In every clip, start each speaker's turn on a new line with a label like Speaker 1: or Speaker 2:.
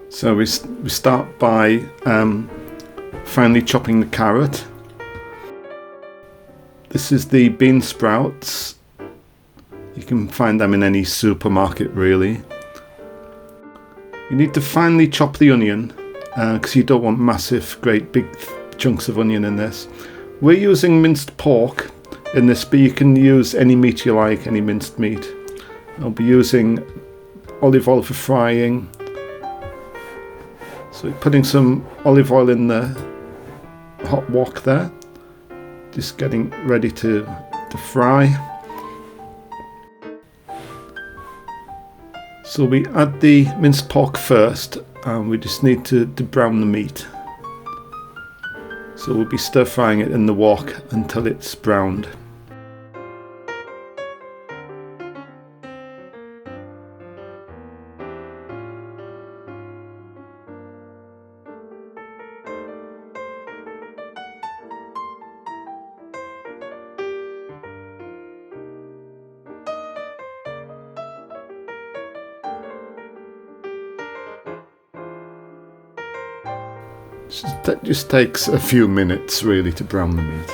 Speaker 1: So we start by finely chopping the carrot. This is the bean sprouts. You can find them in any supermarket really. You need to finely chop the onion because you don't want massive, great big chunks of onion in this. We're using minced pork in this, but you can use any meat you like, any minced meat. I'll be using olive oil for frying. So putting some olive oil in the hot wok there, just getting ready to fry. So we add the minced pork first, and we just need to brown the meat. So we'll be stir frying it in the wok until it's browned. That just takes a few minutes really to brown the meat.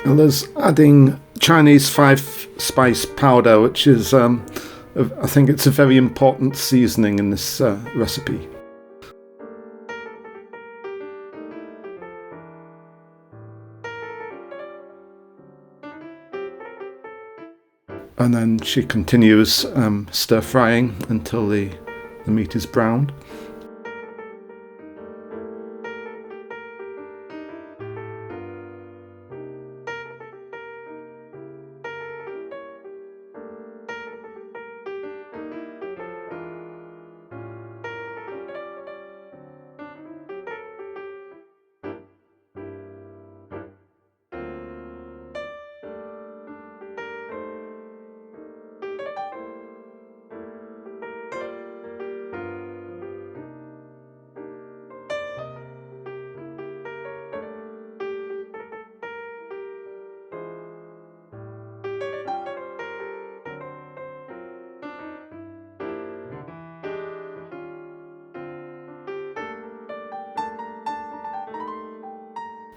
Speaker 1: And there's adding Chinese 5-spice powder, which is, I think it's a very important seasoning in this recipe. And then she continues stir frying until the meat is browned.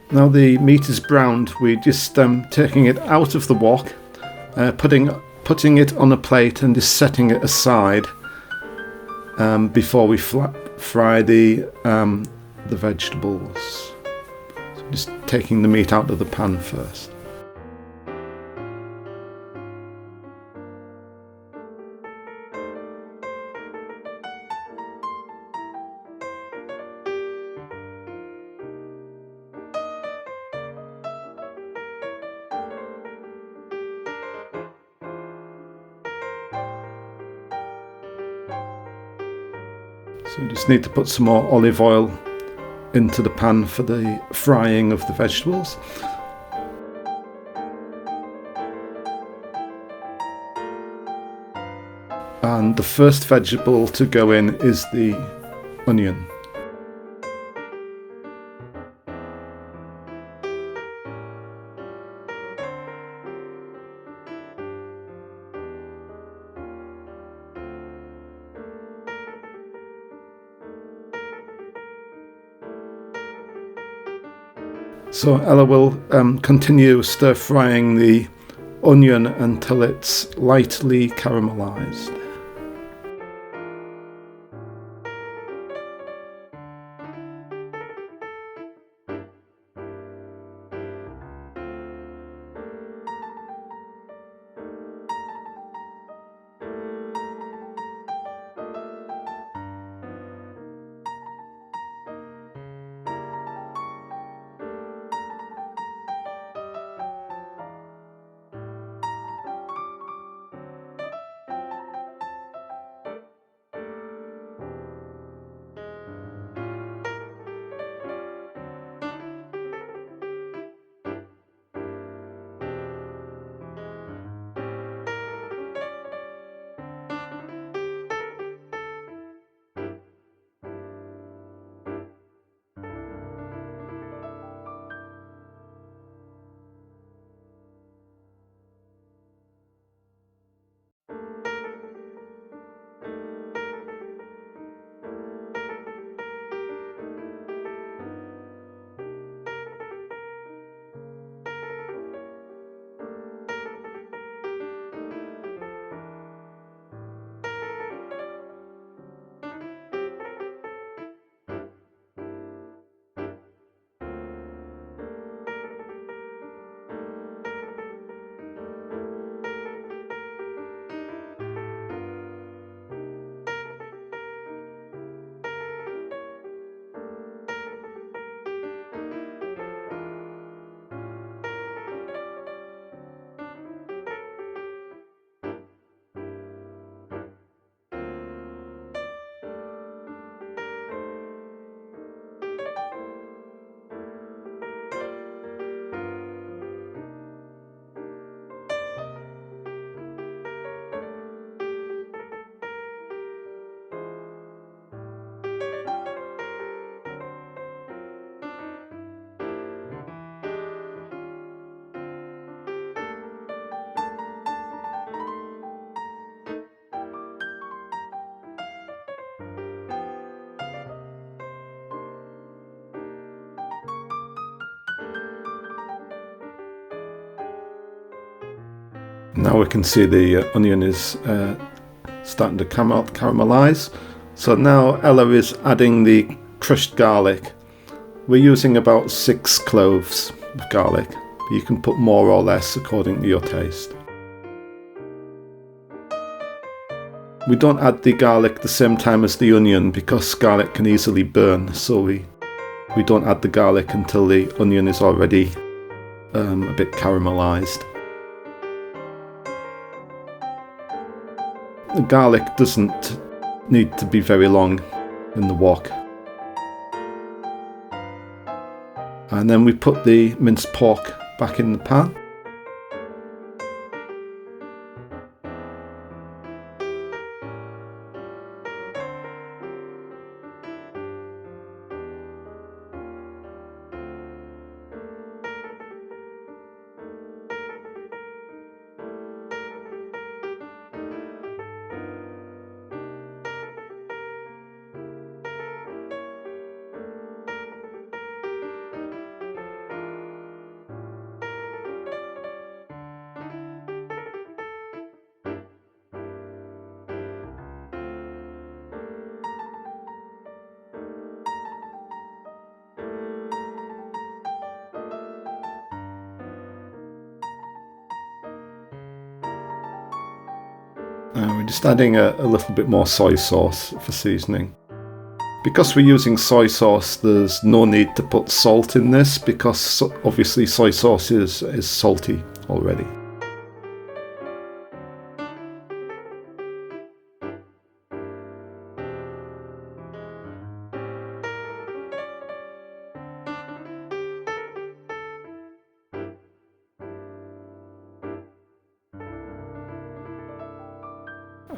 Speaker 1: Now the meat is browned, we're just taking it out of the wok, putting it on a plate and just setting it aside before we fry the vegetables. So just taking the meat out of the pan first. So just need to put some more olive oil into the pan for the frying of the vegetables. And the first vegetable to go in is the onion. So Ella will continue stir frying the onion until it's lightly caramelized. Now we can see the onion is starting to caramelize. So now Ella is adding the crushed garlic. We're using about 6 cloves of garlic. You can put more or less according to your taste. We don't add the garlic the same time as the onion because garlic can easily burn, so we don't add the garlic until the onion is already a bit caramelized. The garlic doesn't need to be very long in the wok. And then we put the minced pork back in the pan. We're just adding a little bit more soy sauce for seasoning. Because we're using soy sauce, there's no need to put salt in this because obviously soy sauce is salty already.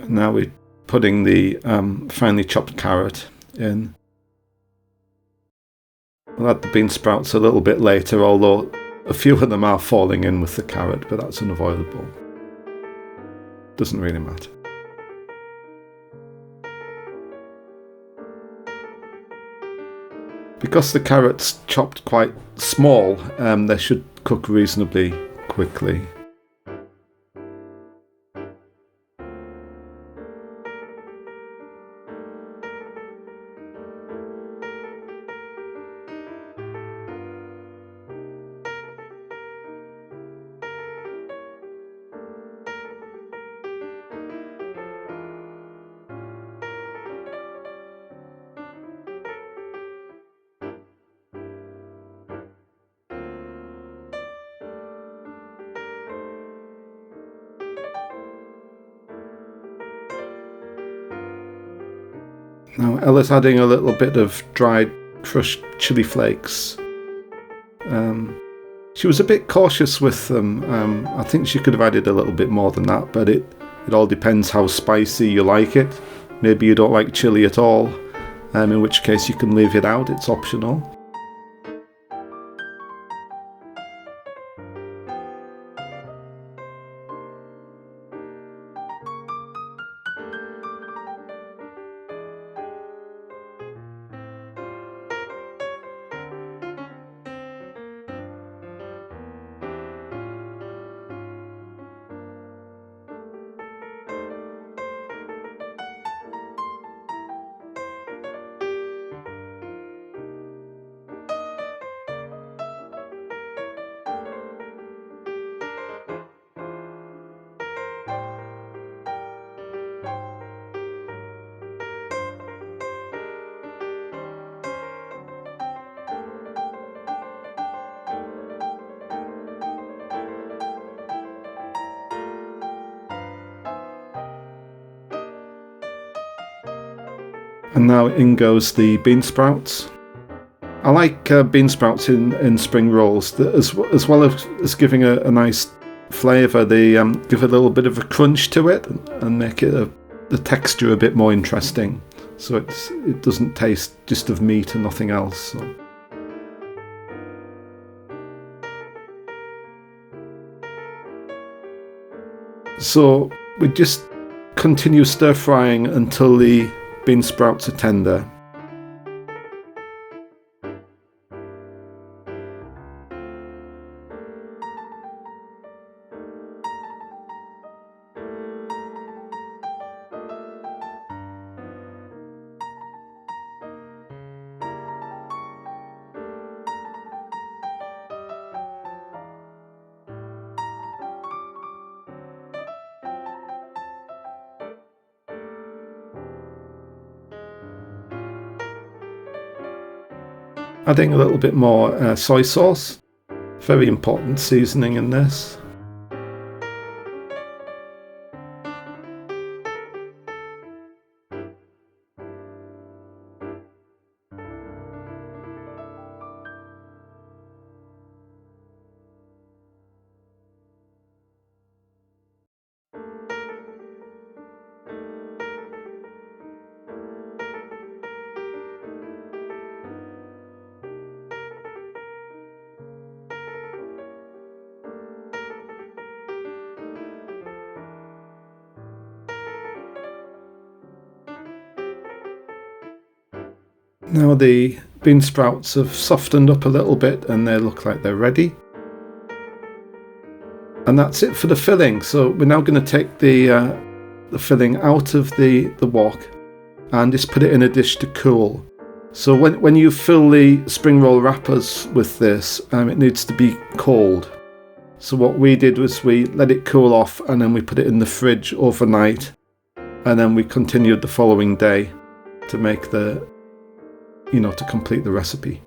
Speaker 1: Now we're putting the finely chopped carrot in. We'll add the bean sprouts a little bit later, although a few of them are falling in with the carrot, but that's unavoidable. Doesn't really matter. Because the carrot's chopped quite small, they should cook reasonably quickly. Now Ella's adding a little bit of dried crushed chili flakes. She was a bit cautious with them. I think she could have added a little bit more than that, but it all depends how spicy you like it. Maybe you don't like chili at all, in which case you can leave it out, it's optional. And now in goes the bean sprouts. I like bean sprouts in spring rolls, that as well as giving a nice flavour, they give a little bit of a crunch to it and make it the texture a bit more interesting. So it doesn't taste just of meat and nothing else. So we just continue stir frying until the bean sprouts are tender. Adding a little bit more soy sauce, very important seasoning in this. Now the bean sprouts have softened up a little bit and they look like they're ready. And that's it for the filling. So we're now going to take the filling out of the wok and just put it in a dish to cool. So when you fill the spring roll wrappers with this, it needs to be cold. So what we did was we let it cool off and then we put it in the fridge overnight, and then we continued the following day to make to complete the recipe.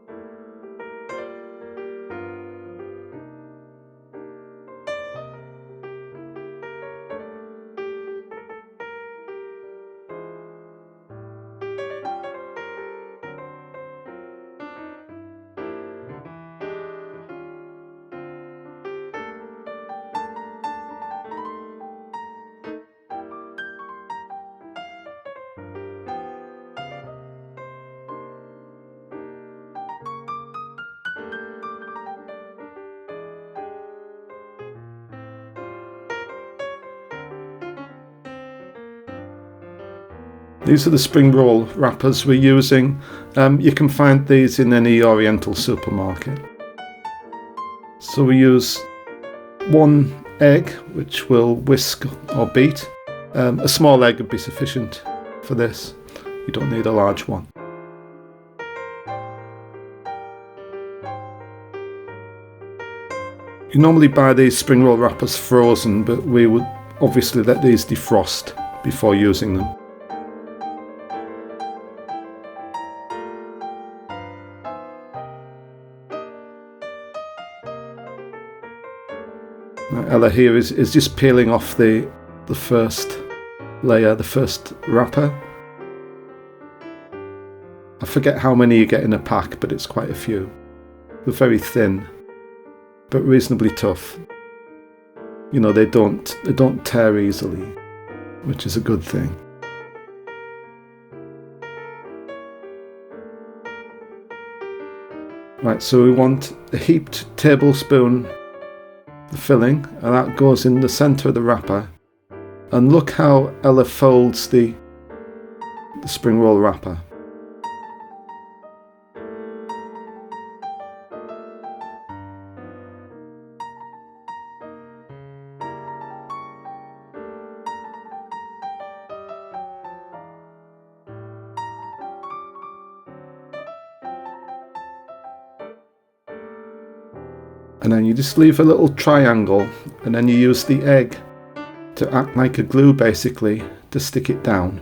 Speaker 1: These are the spring roll wrappers we're using. You can find these in any Oriental supermarket. So we use 1 egg, which we'll whisk or beat. A small egg would be sufficient for this. You don't need a large one. You normally buy these spring roll wrappers frozen, but we would obviously let these defrost before using them. Now Ella here is just peeling off the first layer, the first wrapper. I forget how many you get in a pack, but it's quite a few. They're very thin, but reasonably tough. You know, they don't tear easily, which is a good thing. Right, so we want a heaped tablespoon the filling, and that goes in the centre of the wrapper. And look how Ella folds the spring roll wrapper. And then you just leave a little triangle, and then you use the egg to act like a glue basically to stick it down.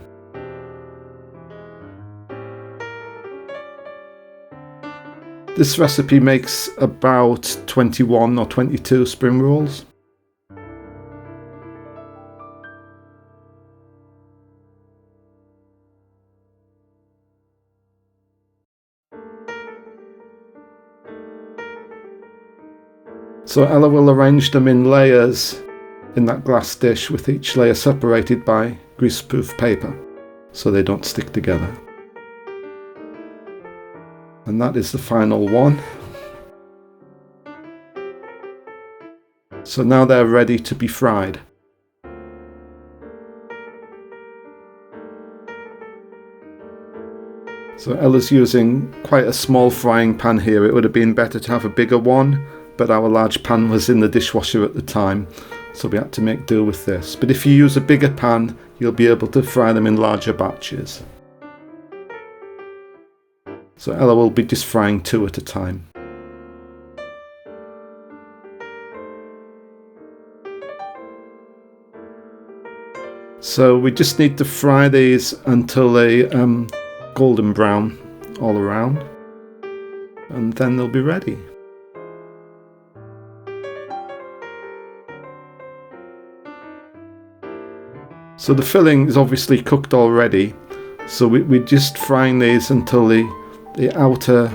Speaker 1: This recipe makes about 21 or 22 spring rolls. So Ella will arrange them in layers in that glass dish, with each layer separated by greaseproof paper so they don't stick together. And that is the final one. So now they're ready to be fried. So Ella's using quite a small frying pan here. It would have been better to have a bigger one, but our large pan was in the dishwasher at the time, so we had to make do with this. But if you use a bigger pan, you'll be able to fry them in larger batches. So Ella will be just frying 2 at a time. So we just need to fry these until they golden brown all around, and then they'll be ready. So the filling is obviously cooked already, so we're just frying these until the outer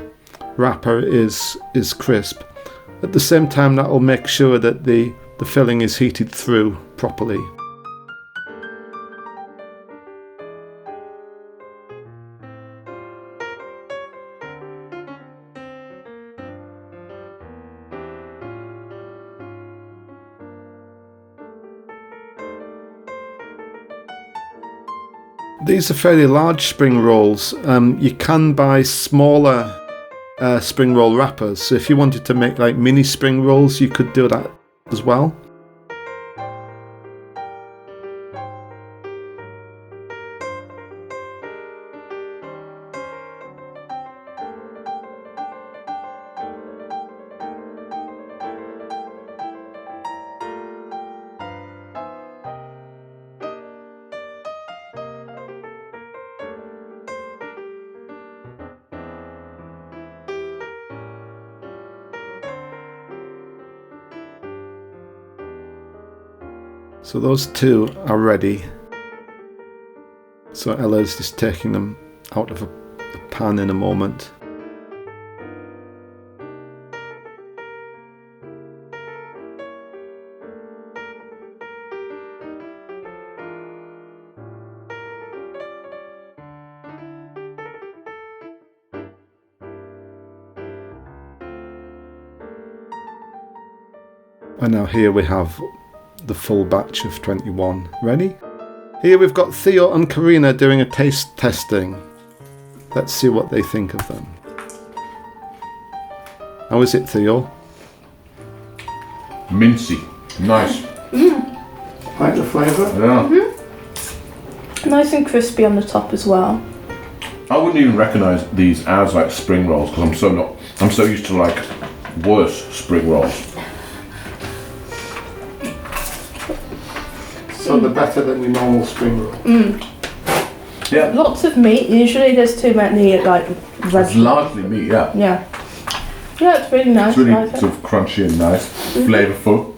Speaker 1: wrapper is crisp. At the same time, that will make sure that the filling is heated through properly. These are fairly large spring rolls. You can buy smaller spring roll wrappers, so if you wanted to make like mini spring rolls, you could do that as well. So those 2 are ready. So Ella's just taking them out of a pan in a moment. And now here we have the full batch of 21 ready. Here we've got Theo and Karina doing a taste testing. Let's see what they think of them. How is it, Theo?
Speaker 2: Mincy. Nice.
Speaker 1: Like the flavour?
Speaker 2: Yeah.
Speaker 3: Nice and crispy on the top as well.
Speaker 2: I wouldn't even recognise these as like spring rolls because I'm so used to like worse spring rolls.
Speaker 1: So they're better than your normal spring roll.
Speaker 2: Yeah.
Speaker 3: Lots of meat. Usually there's too many like
Speaker 2: It's largely meat, yeah.
Speaker 3: Yeah. Yeah, it's really nice.
Speaker 2: It's really
Speaker 3: I like it.
Speaker 2: sort of crunchy and nice, flavourful.